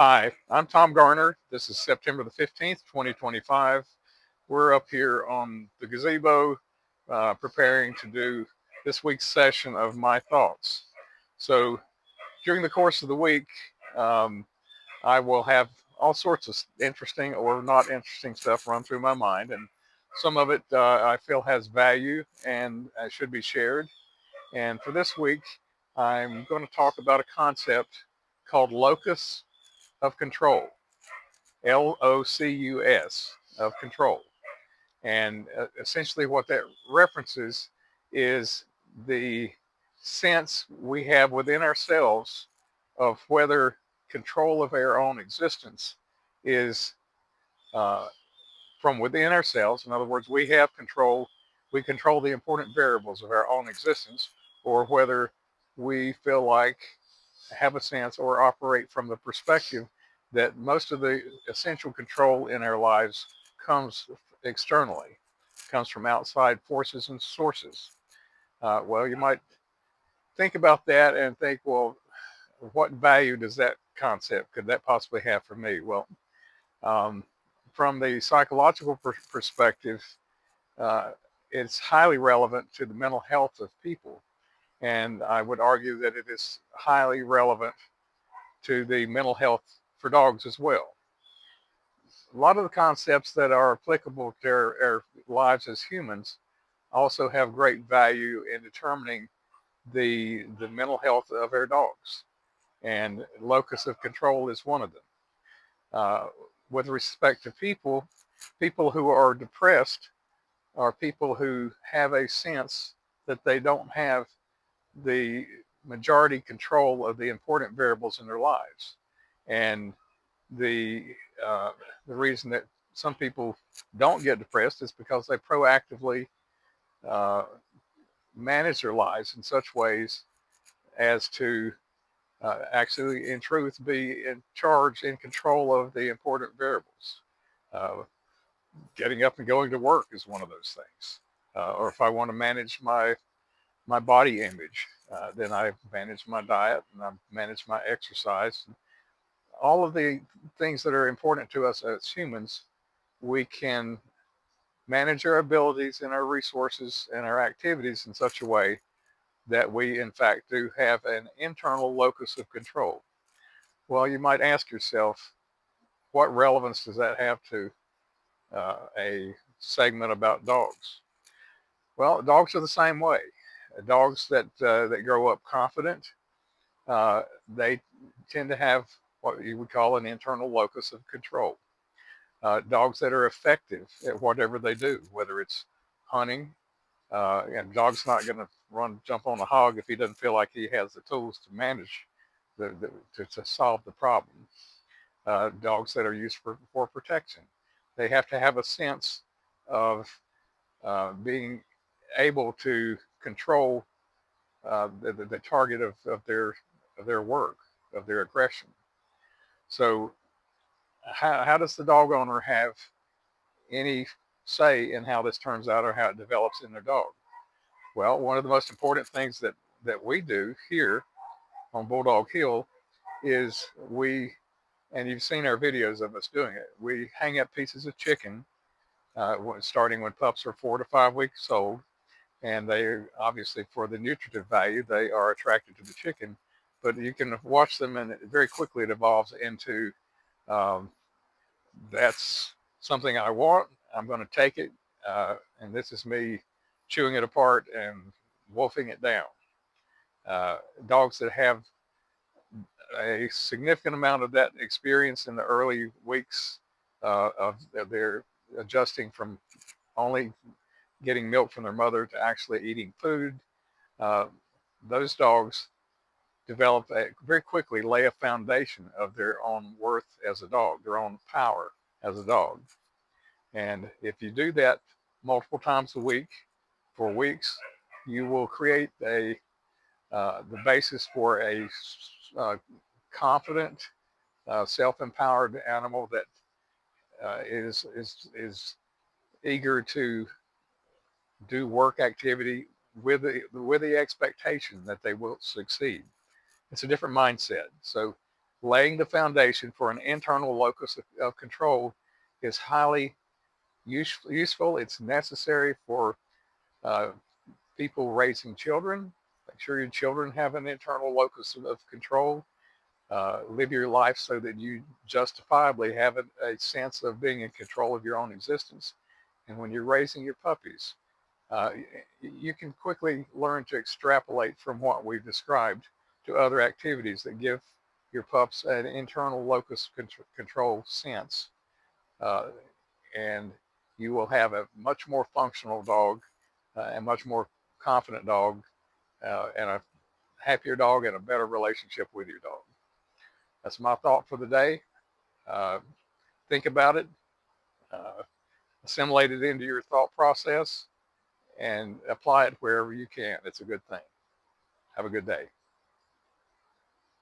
Hi, I'm Tom Garner. This is September the 15th, 2025. We're up here on the gazebo preparing to do this week's session of My Thoughts. So, during the course of the week, um, I will have all sorts of interesting or not interesting stuff run through my mind, and some of it I feel has value and should be shared. And for this week, I'm going to talk about a concept called locus of control. LOCUS of control. And essentially, what that references is the sense we have within ourselves of whether control of our own existence is uh, from within ourselves. In other words, we control the important variables of our own existence, or whether we feel like, have a sense, or operate from the perspective that most of the essential control in our lives comes externally, comes from outside forces and sources. Well, you might think about that and think, well, what value does that concept could that possibly have for me? Well, um, from the psychological perspective, uh, it's highly relevant to the mental health of people. And I would argue that it is highly relevant to the mental health for dogs as well. A lot of the concepts that are applicable to our lives as humans also have great value in determining the mental health of our dogs. And locus of control is one of them. Uh, with respect to people, people who are depressed are people who have a sense that they don't have the majority control of the important variables in their lives. And the uh, the reason that some people don't get depressed is because they proactively uh, manage their lives in such ways as to actually, in truth, be in charge, in control of the important variables. Uh, Getting up and going to work is one of those things. Or if I want to manage my body image, then I manage my diet and I manage my exercise. All of the things that are important to us as humans, we can manage our abilities and our resources and our activities in such a way that we, in fact, do have an internal locus of control. Well, you might ask yourself, what relevance does that have to a segment about dogs? Well, dogs are the same way. Dogs that grow up confident, uh, they tend to have what you would call an internal locus of control. Dogs that are effective at whatever they do, whether it's hunting, and dog's not going to jump on a hog if he doesn't feel like he has the tools to manage to solve the problem. Dogs that are used for protection, they have to have a sense of being able to control the target of their work, of their aggression. So, how does the dog owner have any say in how this turns out or how it develops in their dog? Well, one of the most important things that we do here on Bulldog Hill is and you've seen our videos of us doing it, we hang up pieces of chicken, starting when pups are 4 to 5 weeks old. And they obviously, for the nutritive value, they are attracted to the chicken. But you can watch them, and very quickly it evolves into um, that's something I want. I'm going to take it, and this is me chewing it apart and wolfing it down. Uh, Dogs that have a significant amount of that experience in the early weeks of their adjusting from only getting milk from their mother to actually eating food, uh, those dogs very quickly lay a foundation of their own worth as a dog, their own power as a dog. And if you do that multiple times a week for weeks, you will create the basis for a uh, confident, self-empowered animal that is eager to do work activity with the expectation that they will succeed. It's a different mindset. So laying the foundation for an internal locus of control is highly useful. It's necessary for uh, people raising children. Make sure your children have an internal locus of control. Live your life so that you justifiably have a sense of being in control of your own existence. And when you're raising your puppies, uh, you can quickly learn to extrapolate from what we've described to other activities that give your pups an internal locus control sense. Uh, and you will have a much more functional dog, and much more confident dog, and a happier dog and a better relationship with your dog. That's my thought for the day. Uh, think about it, uh, assimilate it into your thought process, and apply it wherever you can. It's a good thing. Have a good day.